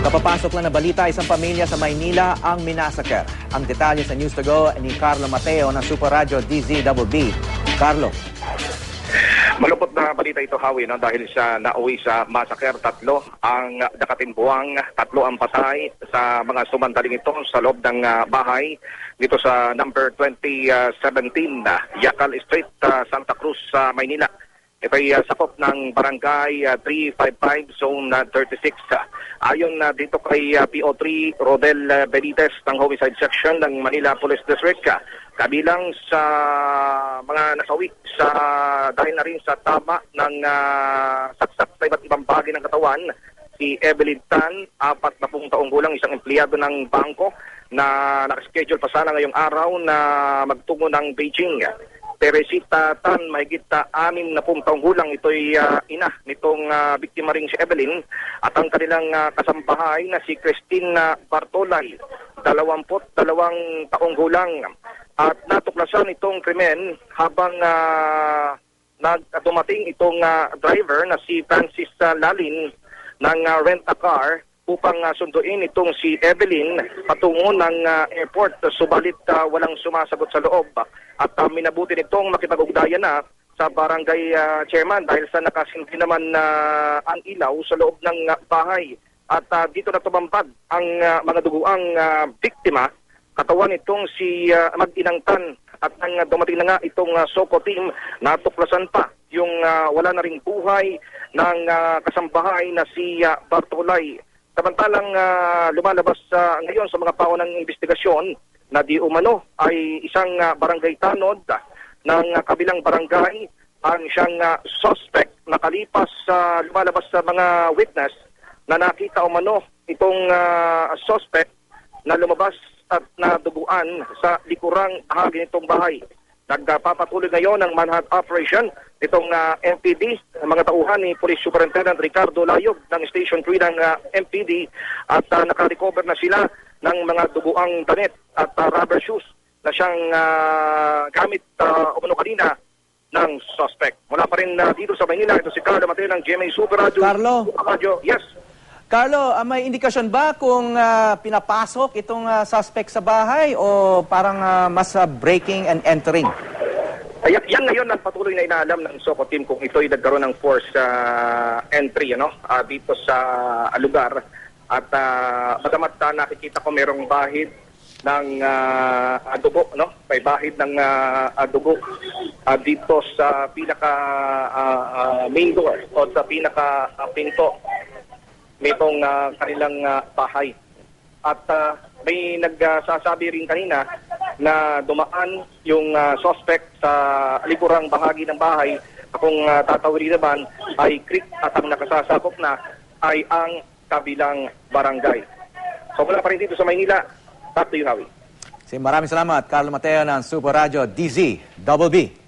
Kapapasok lang na balita, isang pamilya sa Maynila ang minasaker. Ang detalye sa News to Go ni Carlo Mateo ng Super Radio DZBB. Carlo. Malupot na balita ito, Howie, no? Dahil sa nauwi sa massacre, 3 ang nakatimbuang, 3 ang patay sa mga sumandaling ito sa loob ng bahay dito sa number 2017 Yacal Street, Santa Cruz, Maynila. Ito ay sakop ng barangay 355, zone 36. Ayon dito kay PO3 Rodel Benitez ng Homicide Section ng Manila Police District, kabilang sa mga nasawi sa dahil na rin sa tama ng saksak sa iba't ibang bahagi ng katawan, si Evelyn Tan, 40 taong gulang, isang empleyado ng bangko na nakaschedule pa sana ngayong araw na magtungo ng Beijing. Teresita Tan, mahigit 60 taong gulang, ito'y ina nitong biktima ring si Evelyn, at ang kanilang kasambahay na si Christine Bartolay, 22 taong gulang. At natuklasan itong krimen habang dumating itong driver na si Francis Lalin ng rent-a-car upang sunduin itong si Evelyn patungo ng airport, subalit walang sumasagot sa loob. At minabuti nitong makipag-ugnayan na sa barangay chairman dahil sa nakasindi naman ang ilaw sa loob ng bahay. At dito na tumambad ang mga duguang biktima, katawan itong si mag-inang Tan. At ang dumating na nga itong SOCO team, natuklasan pa yung wala na ring buhay ng kasambahay na si Bartolay. Samantalang lumalabas ngayon sa mga paunang investigasyon na di umano ay isang barangay tanod ng kabilang barangay ang siyang suspect. Nakalipas lumalabas sa mga witness na nakita umano itong suspect na lumabas at naduguan sa likurang bahagi nitong bahay. Nagpapatuloy ngayon ang manhunt operation itong MPD, mga tauhan ni Police Superintendent Ricardo Layog ng Station 3 ng MPD, at nakarecover na sila ng mga duguang damit at rubber shoes na siyang gamit umano kanina ng suspect. Mula pa rin dito sa Maynila, ito si Carlo Mateo ng GMA Super Radio. Carlo. Yes. Carlo, may indikasyon ba kung pinapasok itong suspect sa bahay o parang mas breaking and entering? Yan ngayon ang patuloy na inaalam ng SOCO team kung ito'y nagkaroon ng force entry dito sa lugar. At bagamat nakikita ko merong bahid ng dugo, may bahid ng dugo dito sa pinaka main door o sa pinaka pinto nitong kanilang bahay. At may nagsasabi rin kanina na dumaan yung suspect sa likurang bahagi ng bahay. Kung tatawid naman ay creek, at ang nakasasakop na ay ang kabilang barangay. So mula pa rin dito sa Maynila, back to you, Howie. Maraming salamat, Carlo Mateo ng Super Radio DZBB.